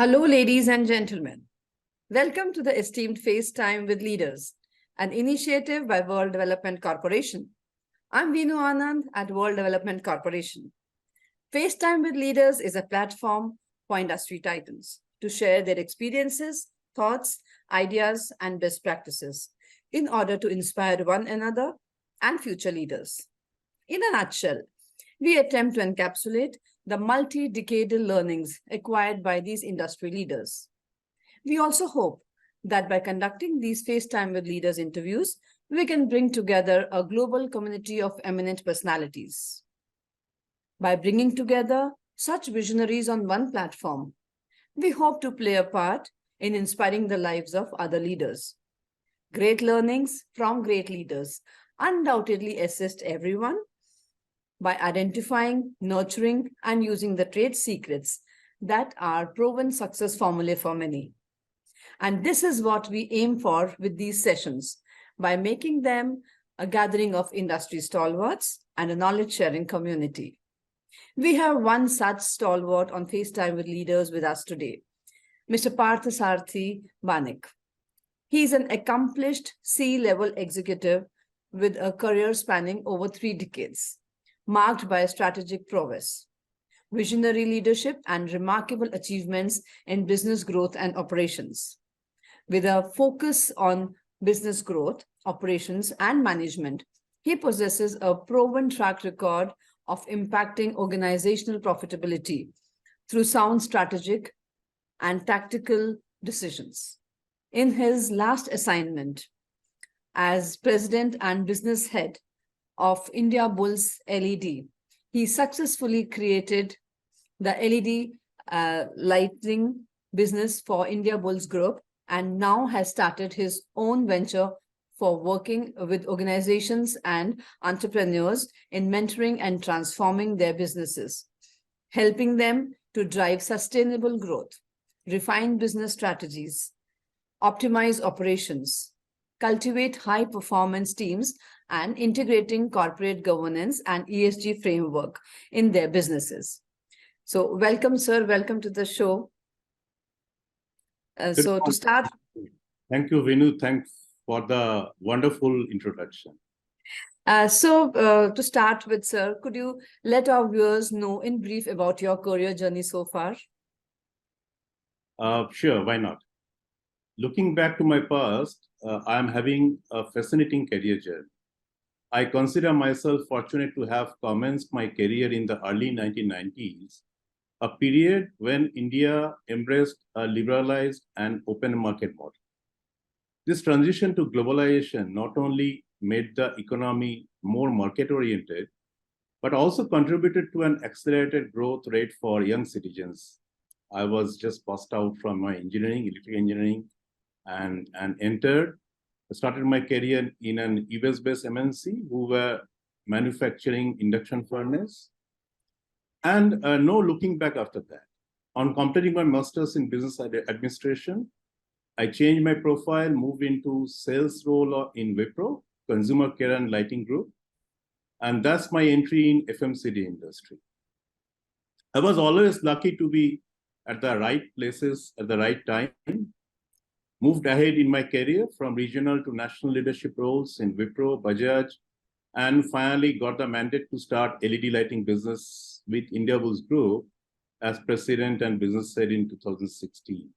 Hello, ladies and gentlemen. Welcome to the Esteemed FaceTime with Leaders, an initiative by World Development Corporation. I'm Vinu Anand at World Development Corporation. FaceTime with Leaders is a platform for industry titans to share their experiences, thoughts, ideas, and best practices in order to inspire one another and future leaders. In a nutshell, we attempt to encapsulate the multi-decadal learnings acquired by these industry leaders. We also hope that by conducting these FaceTime with Leaders interviews, we can bring together a global community of eminent personalities. By bringing together such visionaries on one platform, we hope to play a part in inspiring the lives of other leaders. Great learnings from great leaders undoubtedly assist everyone by identifying, nurturing, and using the trade secrets that are proven success formulae for many. And this is what we aim for with these sessions, by making them a gathering of industry stalwarts and a knowledge-sharing community. We have one such stalwart on FaceTime with Leaders with us today, Mr. Partha Sarathi Banik. He is an accomplished C-level executive with a career spanning over 3 decades. Marked by strategic prowess, visionary leadership, and remarkable achievements in business growth and operations. With a focus on business growth, operations, and management, he possesses a proven track record of impacting organizational profitability through sound strategic and tactical decisions. In his last assignment as president and business head of Indiabulls LED, he successfully created the LED lighting business for Indiabulls Group and now has started his own venture for working with organizations and entrepreneurs in mentoring and transforming their businesses, helping them to drive sustainable growth, refine business strategies, optimize operations, cultivate high-performance teams, and integrating corporate governance and ESG framework in their businesses. So welcome, sir. Welcome to the show. So to start. Thank you, Vinu. Thanks for the wonderful introduction. To start with, sir, could you let our viewers know in brief about your career journey so far? Sure, why not? Looking back to my past, I am having a fascinating career journey. I consider myself fortunate to have commenced my career in the early 1990s, a period when India embraced a liberalized and open market model. This transition to globalization not only made the economy more market-oriented, but also contributed to an accelerated growth rate for young citizens. I was just passed out from my engineering, electrical engineering, and started my career in an US-based MNC who were manufacturing induction furnace. And no looking back after that. On completing my master's in business administration, I changed my profile, moved into sales role in Wipro, Consumer Care and Lighting Group. And that's my entry in FMCG industry. I was always lucky to be at the right places at the right time. Moved ahead in my career from regional to national leadership roles in Wipro, Bajaj, and finally got the mandate to start LED lighting business with Indiabulls Group as president and business head in 2016.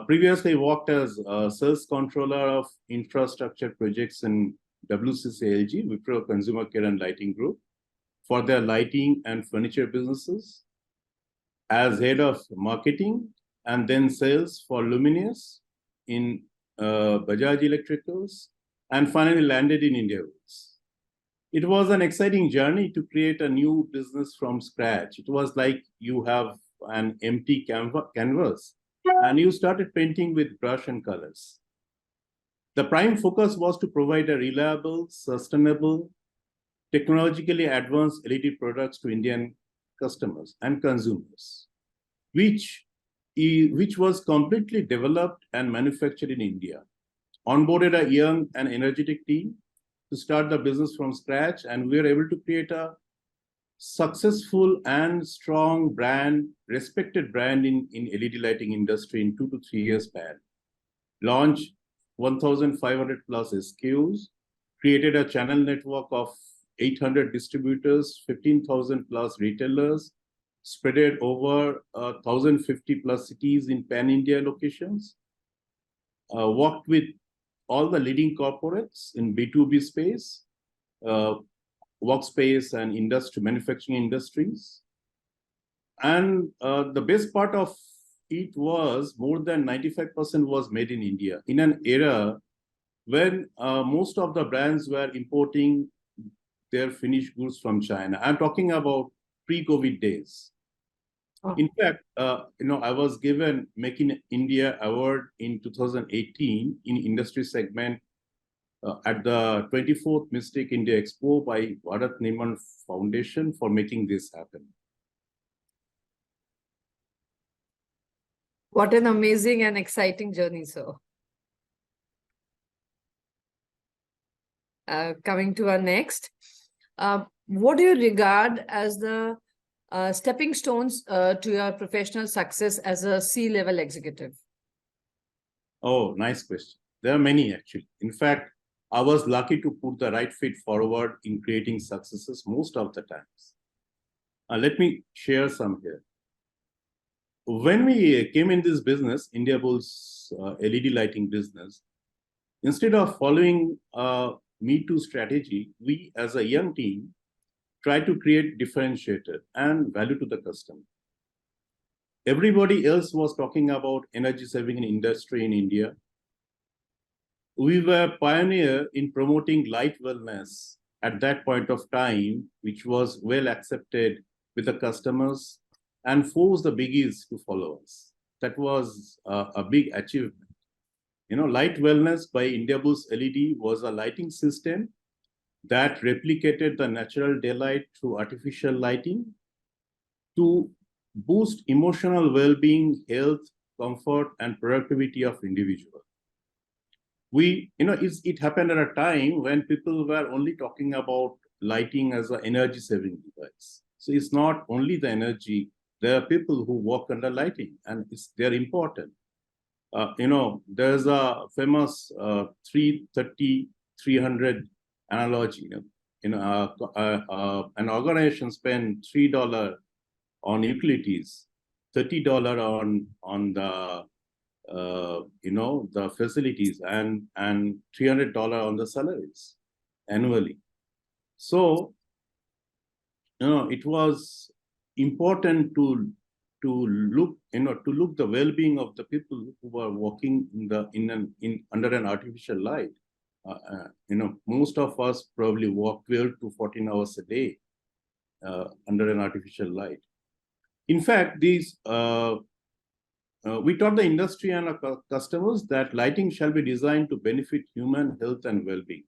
Previously, I worked as a sales controller of infrastructure projects in WCCLG, Wipro Consumer Care and Lighting Group, for their lighting and furniture businesses, as head of marketing and then sales for Luminous in Bajaj Electricals, and finally landed in Indiabulls. It was an exciting journey to create a new business from scratch. It was like you have an empty canvas and you started painting with brush and colors. The prime focus was to provide a reliable, sustainable, technologically advanced LED products to Indian customers and consumers, which was completely developed and manufactured in India. Onboarded a young and energetic team to start the business from scratch, and we were able to create a successful and strong brand, respected brand in LED lighting industry in 2 to 3 years span. Launched 1,500 plus SKUs, created a channel network of 800 distributors, 15,000 plus retailers, spread over 1,050 plus cities in pan-India locations, worked with all the leading corporates in B2B space, workspace and industry, manufacturing industries. And the best part of it was more than 95% was made in India in an era when most of the brands were importing their finished goods from China. I'm talking about pre-COVID days. Oh. In fact, I was given Make in India Award in 2018 in industry segment at the 24th Mystic India Expo by Bharat Nirman Foundation for making this happen. What an amazing and exciting journey, sir. Coming to our next, what do you regard as the stepping stones to your professional success as a C-level executive? Oh, nice question. There are many actually. In fact, I was lucky to put the right feet forward in creating successes most of the times. Let me share some here. When we came in this business, Indiabulls LED lighting business, instead of following Me Too strategy, we as a young team try to create differentiator and value to the customer. Everybody else was talking about energy saving in industry in India. We were pioneer in promoting light wellness at that point of time, which was well accepted with the customers and forced the biggies to follow us. That was a big achievement. Light wellness by Indiabulls LED was a lighting system that replicated the natural daylight through artificial lighting to boost emotional well-being, health, comfort, and productivity of individual. It happened at a time when people were only talking about lighting as an energy-saving device. So it's not only the energy. There are people who work under lighting, and they're important. There's a famous 330-300 analogy. An organization spends $3 on utilities, $30 on the the facilities, and $300 on the salaries annually. So it was important to look the well-being of the people who were working under an artificial light. Most of us probably work 12 to 14 hours a day under an artificial light. In fact, we taught the industry and our customers that lighting shall be designed to benefit human health and well-being.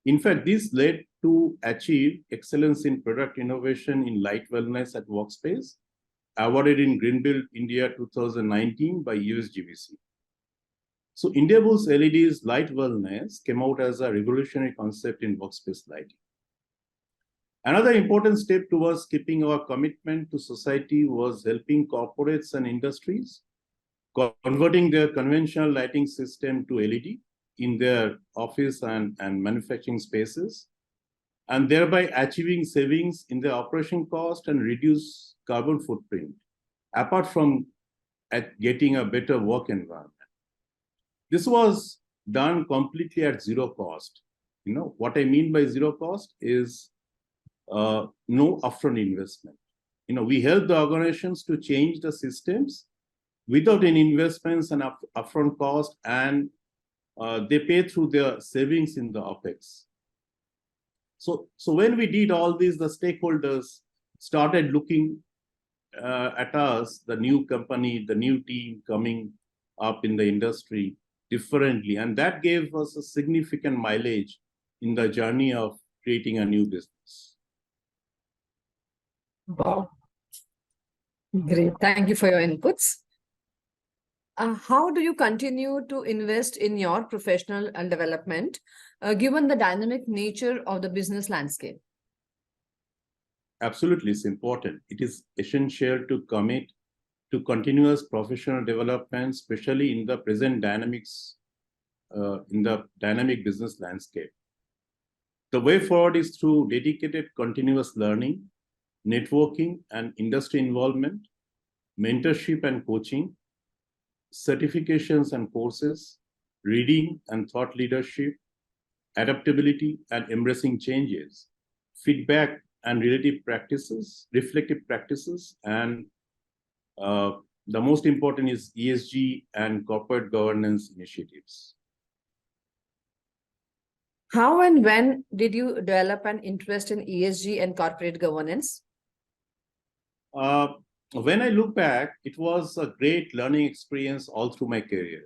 In fact, this led to achieve excellence in product innovation in light wellness at workspace, awarded in Greenbuild India 2019 by USGBC. So Indiabulls LED's light wellness came out as a revolutionary concept in workspace lighting. Another important step towards keeping our commitment to society was helping corporates and industries converting their conventional lighting system to LED in their office and manufacturing spaces, and thereby achieving savings in their operation cost and reduce carbon footprint, apart from getting a better work environment. This was done completely at zero cost. What I mean by zero cost is no upfront investment. We help the organizations to change the systems without any investments and upfront cost, and they pay through their savings in the OPEX. So when we did all this, the stakeholders started looking at us, the new company, the new team coming up in the industry differently. And that gave us a significant mileage in the journey of creating a new business. Wow. Great. Thank you for your inputs. How do you continue to invest in your professional and development, given the dynamic nature of the business landscape? absolutely, it's important. It is essential to commit to continuous professional development, especially in the present dynamics, in the dynamic business landscape. The way forward is through dedicated continuous learning, networking and industry involvement, mentorship and coaching, certifications and courses, reading and thought leadership, adaptability and embracing changes, feedback and reflective practices, and the most important is ESG and corporate governance initiatives. How and when did you develop an interest in ESG and corporate governance? When I look back, it was a great learning experience all through my career,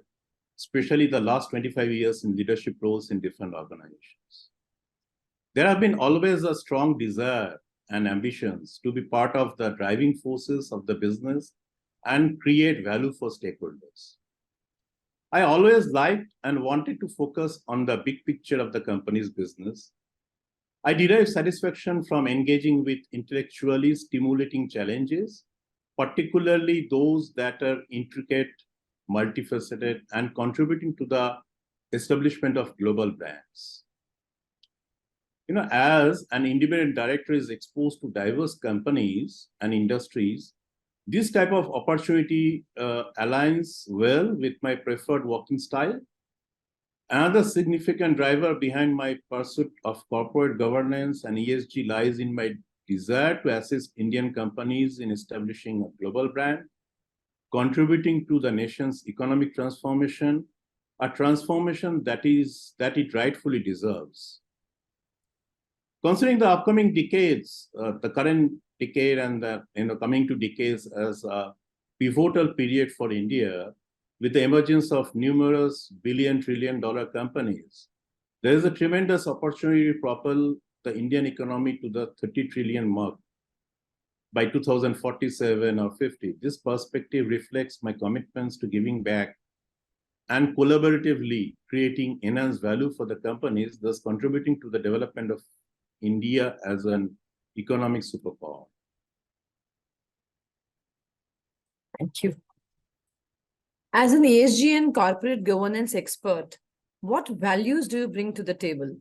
especially the last 25 years in leadership roles in different organizations. There have been always a strong desire and ambitions to be part of the driving forces of the business and create value for stakeholders. I always liked and wanted to focus on the big picture of the company's business. I derive satisfaction from engaging with intellectually stimulating challenges, particularly those that are intricate, multifaceted, and contributing to the establishment of global brands. As an independent director is exposed to diverse companies and industries, this type of opportunity aligns well with my preferred working style. Another significant driver behind my pursuit of corporate governance and ESG lies in my desire to assist Indian companies in establishing a global brand, contributing to the nation's economic transformation, a transformation that it rightfully deserves. Considering the upcoming decades, the current decade and the coming two decades as a pivotal period for India, with the emergence of numerous billion-trillion-dollar companies, there is a tremendous opportunity to propel the Indian economy to the 30 trillion mark by 2047 or 50. This perspective reflects my commitments to giving back and collaboratively creating enhanced value for the companies, thus contributing to the development of India as an economic superpower. Thank you. As an ESG and corporate governance expert, what values do you bring to the table?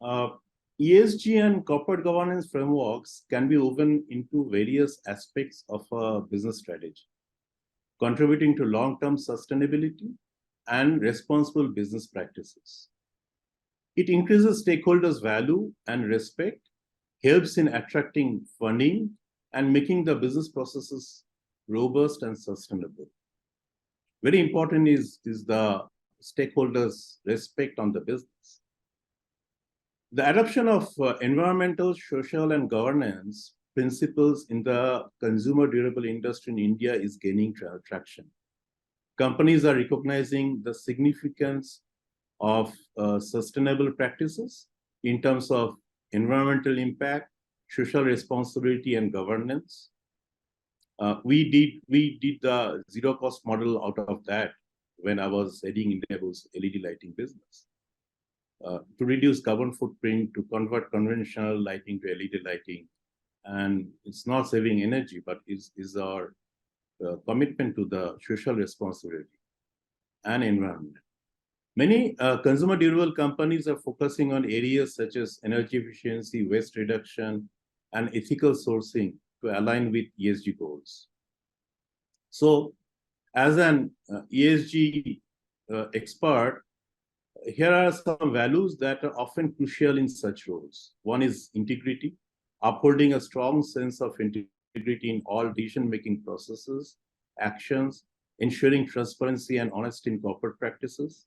ESG and corporate governance frameworks can be woven into various aspects of a business strategy, contributing to long-term sustainability and responsible business practices. It increases stakeholders' value and respect, helps in attracting funding, and making the business processes robust and sustainable. Very important is the stakeholders' respect on the business. The adoption of environmental, social, and governance principles in the consumer durable industry in India is gaining traction. Companies are recognizing the significance of sustainable practices in terms of environmental impact, social responsibility, and governance. We did the zero cost model out of that when I was heading Indiabulls LED lighting business. To reduce carbon footprint, to convert conventional lighting to LED lighting. And it's not saving energy, but is our commitment to the social responsibility and environment. Many consumer durable companies are focusing on areas such as energy efficiency, waste reduction, and ethical sourcing to align with ESG goals. So, as an ESG expert, here are some values that are often crucial in such roles. One is integrity, upholding a strong sense of integrity in all decision-making processes, actions, ensuring transparency and honesty in corporate practices,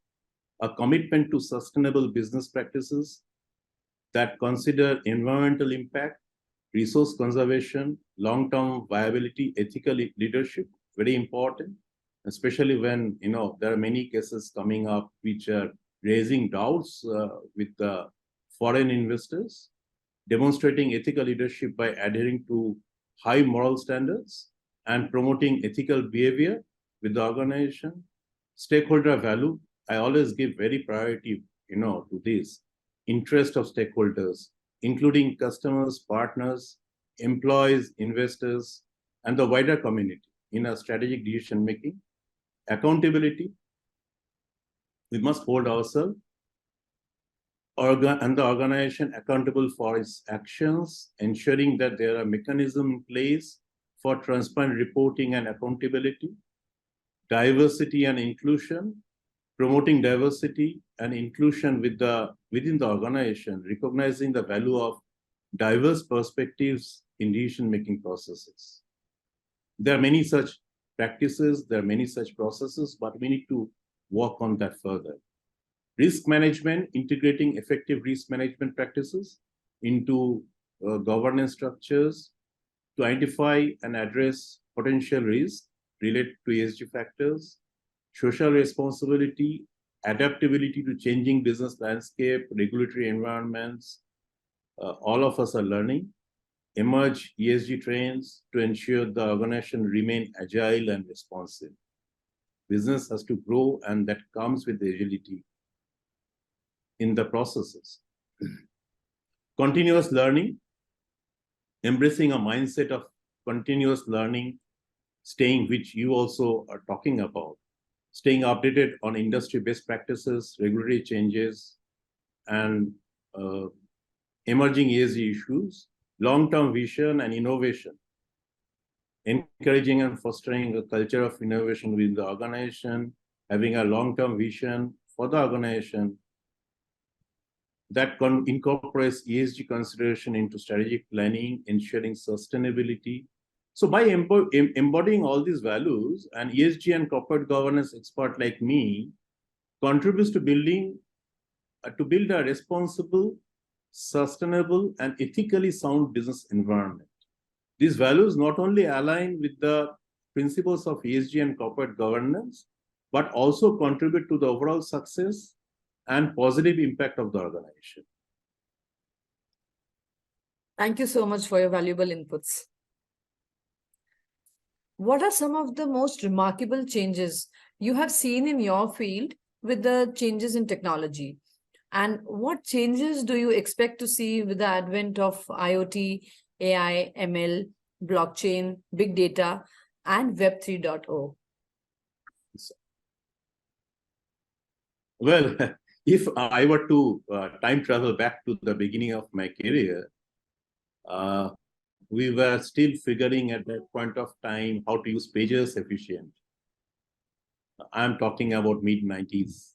a commitment to sustainable business practices that consider environmental impact, resource conservation, long-term viability, ethical leadership, very important, especially when there are many cases coming up which are raising doubts with the foreign investors, demonstrating ethical leadership by adhering to high moral standards and promoting ethical behavior with the organization. Stakeholder value, I always give very priority, to this interest of stakeholders, including customers, partners, employees, investors, and the wider community in a strategic decision making. Accountability, we must hold ourselves and the organization accountable for its actions, ensuring that there are mechanisms in place for transparent reporting and accountability. Diversity and inclusion, promoting diversity and inclusion within the organization, recognizing the value of diverse perspectives in decision-making processes. There are many such practices, there are many such processes, but we need to work on that further. Risk management, integrating effective risk management practices into governance structures to identify and address potential risks related to ESG factors, social responsibility, adaptability to changing business landscape, regulatory environments. All of us are learning. Emerge ESG trends to ensure the organization remain agile and responsive. Business has to grow, and that comes with the agility in the processes. Continuous learning, embracing a mindset of continuous learning, which you also are talking about, staying updated on industry best practices, regulatory changes, and emerging ESG issues, long-term vision and innovation, encouraging and fostering a culture of innovation within the organization, having a long-term vision for the organization that incorporates ESG consideration into strategic planning, ensuring sustainability. So by embodying all these values, an ESG and corporate governance expert like me contributes to build a responsible, sustainable, and ethically sound business environment. These values not only align with the principles of ESG and corporate governance, but also contribute to the overall success and positive impact of the organization. Thank you so much for your valuable inputs. What are some of the most remarkable changes you have seen in your field with the changes in technology? And what changes do you expect to see with the advent of IoT, AI, ML, blockchain, big data, and Web 3.0? Well, if I were to time travel back to the beginning of my career, we were still figuring at that point of time how to use pagers efficiently. I'm talking about mid-90s.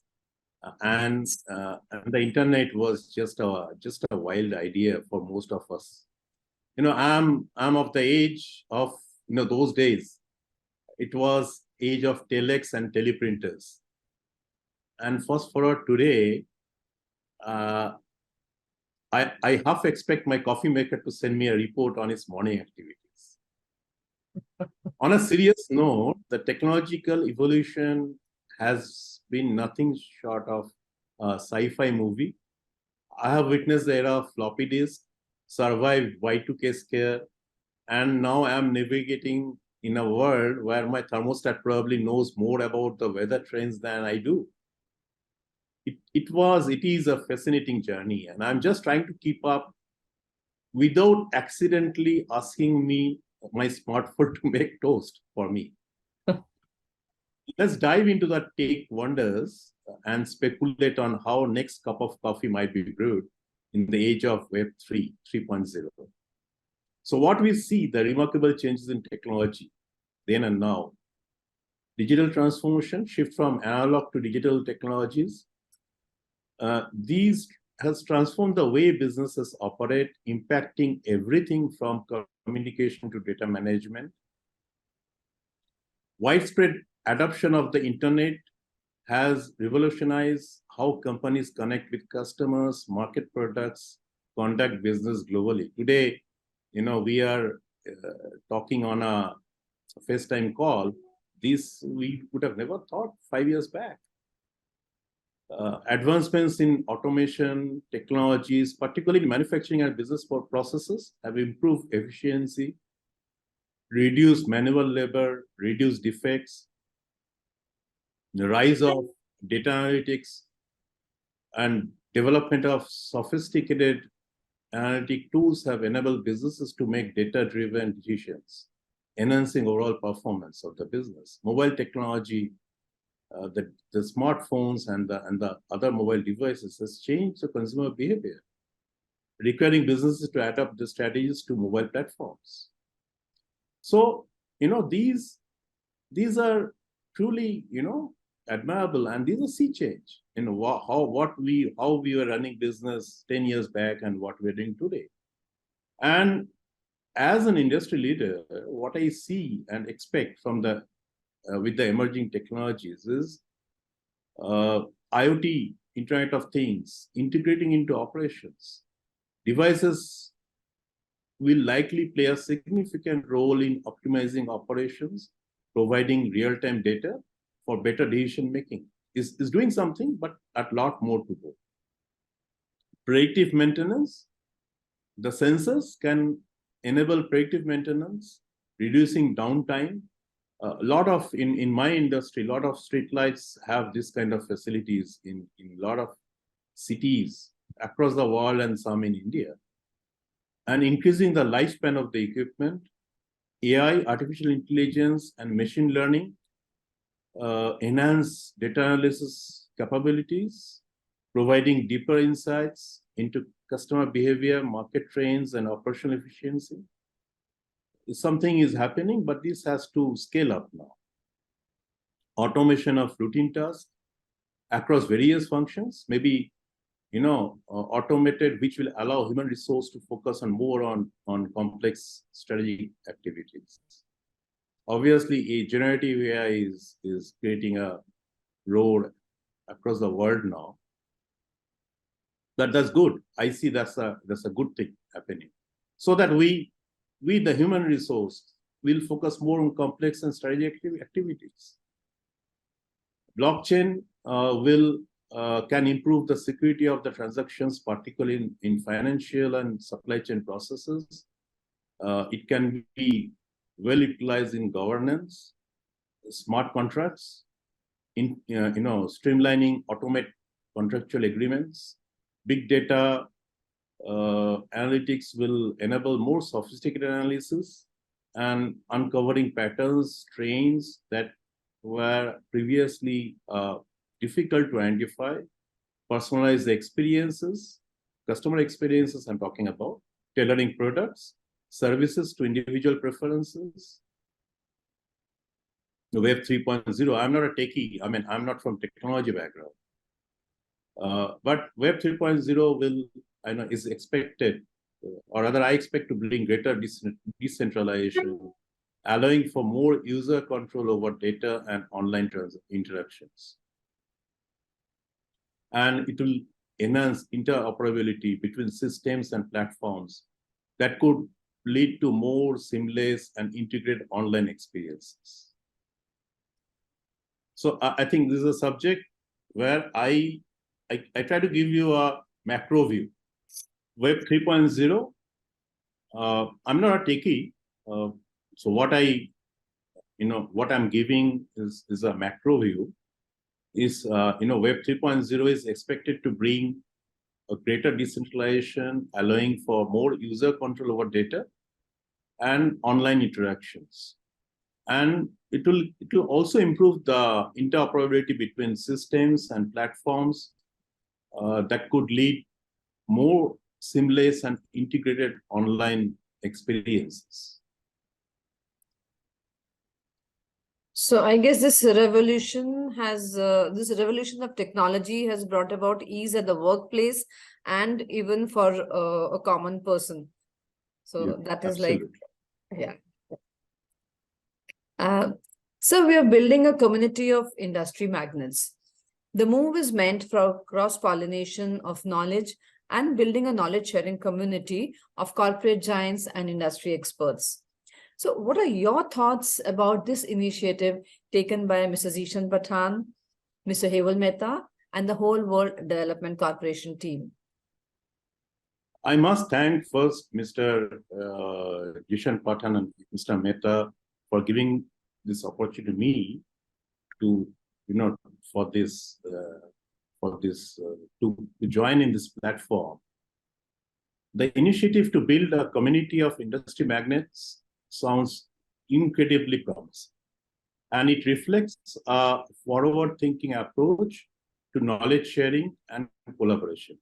And the internet was just a wild idea for most of us. I'm of the age of those days. It was age of telex and teleprinters. And fast forward today, I half expect my coffee maker to send me a report on his morning activities. On a serious note, the technological evolution has been nothing short of a sci-fi movie. I have witnessed the era of floppy disk, survived Y2K scare, and now I am navigating in a world where my thermostat probably knows more about the weather trends than I do. It is a fascinating journey, and I'm just trying to keep up without accidentally asking my smartphone to make toast for me. Let's dive into the tech wonders and speculate on how next cup of coffee might be brewed in the age of Web 3.0. So what we see, the remarkable changes in technology then and now. Digital transformation, shift from analog to digital technologies. These has transformed the way businesses operate, impacting everything from communication to data management. Widespread adoption of the internet has revolutionized how companies connect with customers, market products, conduct business globally. Today, we are talking on a FaceTime call. This we would have never thought 5 years back. Advancements in automation technologies, particularly in manufacturing and business processes, have improved efficiency, reduced manual labor, reduced defects. The rise of data analytics and development of sophisticated analytic tools have enabled businesses to make data-driven decisions, enhancing overall performance of the business. Mobile technology, the smartphones and the other mobile devices has changed the consumer behavior, requiring businesses to adapt the strategies to mobile platforms. So, these are truly, admirable, and these are sea change in how we were running business 10 years back and what we're doing today. And as an industry leader, what I see and expect from with the emerging technologies is IoT, Internet of Things, integrating into operations. Devices will likely play a significant role in optimizing operations, providing real-time data for better decision making. Is doing something, but a lot more to do. Predictive maintenance, the sensors can enable predictive maintenance, reducing downtime. A lot of, in my industry, a lot of streetlights have this kind of facilities in a lot of cities across the world and some in India. And increasing the lifespan of the equipment, AI, artificial intelligence, and machine learning enhance data analysis capabilities, providing deeper insights into customer behavior, market trends, and operational efficiency. Something is happening, but this has to scale up now. Automation of routine tasks across various functions, maybe automated, which will allow human resource to focus more on complex strategic activities. Obviously, a generative AI is creating a role across the world now. That's good. I see that's a good thing happening. So that we the human resource, will focus more on complex and strategic activities. Blockchain can improve the security of the transactions, particularly in financial and supply chain processes. It can be well utilized in governance, smart contracts, streamlining, automate contractual agreements. Big data analytics will enable more sophisticated analysis and uncovering patterns, trends that were previously difficult to identify, personalize the experiences, customer experiences I'm talking about, tailoring products, services to individual preferences. The Web 3.0, I'm not a techie, I'm not from technology background. But Web 3.0 is expected, or rather I expect to bring greater decentralization, allowing for more user control over data and online interactions. And it will enhance interoperability between systems and platforms that could lead to more seamless and integrated online experiences. So I think this is a subject where I try to give you a macro view. Web 3.0, I'm not a techie, so what I'm giving is a macro view. Is Web 3.0 is expected to bring a greater decentralization, allowing for more user control over data and online interactions. And it will also improve the interoperability between systems and platforms that could lead more seamless and integrated online experiences. So I guess this revolution of technology has brought about ease at the workplace and even for a common person. So yeah, that is absolutely. So we are building a community of industry magnates. The move is meant for cross-pollination of knowledge and building a knowledge-sharing community of corporate giants and industry experts. So what are your thoughts about this initiative taken by Mr. Zishan Pathan, Mr. Heval Mehta, and the whole World Development Corporation team? I must thank first Mr. Zishan Pathan and Mr. Mehta for giving this opportunity to me to, to join in this platform. The initiative to build a community of industry magnates sounds incredibly promising, and it reflects a forward-thinking approach to knowledge sharing and collaboration.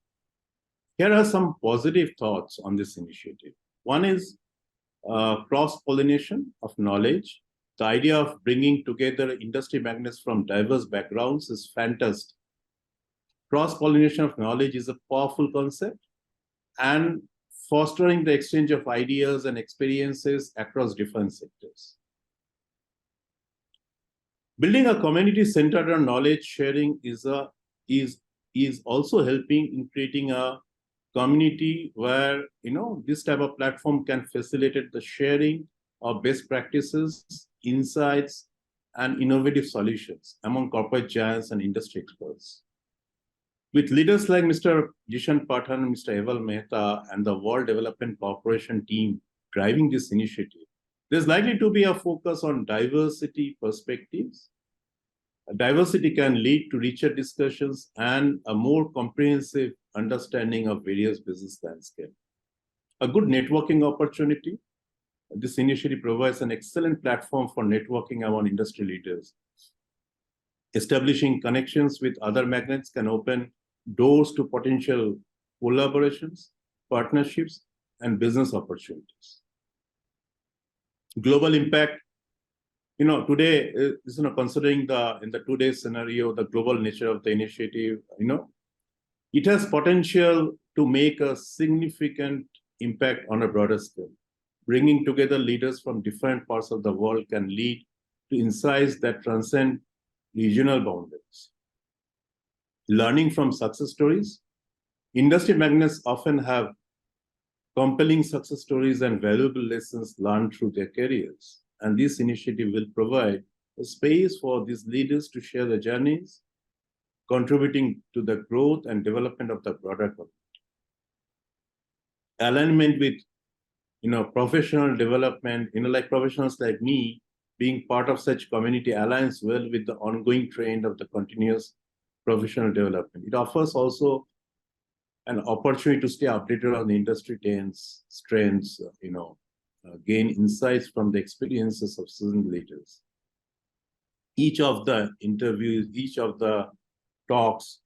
Here are some positive thoughts on this initiative. One is cross-pollination of knowledge. The idea of bringing together industry magnates from diverse backgrounds is fantastic. Cross-pollination of knowledge is a powerful concept, and fostering the exchange of ideas and experiences across different sectors. Building a community centered on knowledge sharing is also helping in creating a community where this type of platform can facilitate the sharing of best practices, insights, and innovative solutions among corporate giants and industry experts. With leaders like Mr. Jishan Pathan and Mr. Eval Mehta and the World Development Corporation team driving this initiative, there's likely to be a focus on diversity perspectives. Diversity can lead to richer discussions and a more comprehensive understanding of various business landscape. A good networking opportunity. This initiative provides an excellent platform for networking among industry leaders. Establishing connections with other magnates can open doors to potential collaborations, partnerships, and business opportunities. Global impact. Today, considering in the today's scenario, the global nature of the initiative, it has potential to make a significant impact on a broader scale. Bringing together leaders from different parts of the world can lead to insights that transcend regional boundaries. Learning from success stories. Industry magnates often have compelling success stories and valuable lessons learned through their careers. And this initiative will provide a space for these leaders to share their journeys, contributing to the growth and development of the broader community. Alignment with professional development, like professionals like me, being part of such community aligns well with the ongoing trend of the continuous professional development. It offers also an opportunity to stay updated on the industry trends, gain insights from the experiences of seasoned leaders. Each of the interviews, each of the talks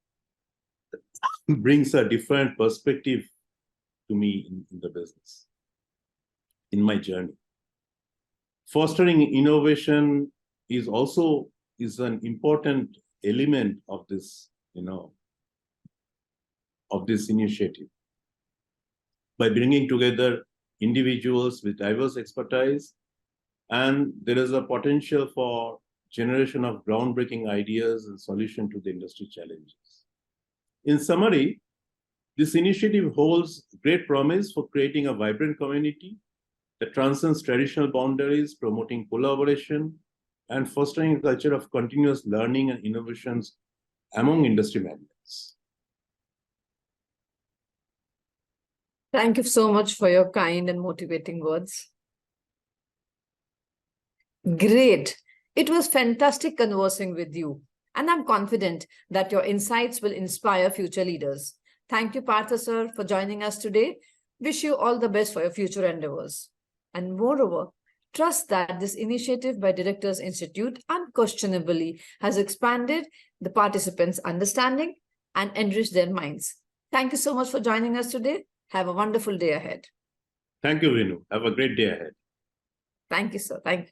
brings a different perspective to me in the business, in my journey. Fostering innovation is an important element of this, of this initiative. By bringing together individuals with diverse expertise, and there is a potential for generation of groundbreaking ideas and solution to the industry challenges. In summary, this initiative holds great promise for creating a vibrant community that transcends traditional boundaries, promoting collaboration, and fostering a culture of continuous learning and innovations among industry magnates. Thank you so much for your kind and motivating words. Great. It was fantastic conversing with you, and I'm confident that your insights will inspire future leaders. Thank you, Partha sir, for joining us today. Wish you all the best for your future endeavors. And moreover, trust that this initiative by Directors Institute unquestionably has expanded the participants' understanding and enriched their minds. Thank you so much for joining us today. Have a wonderful day ahead. Thank you, Vinu. Have a great day ahead. Thank you, sir. Thank you.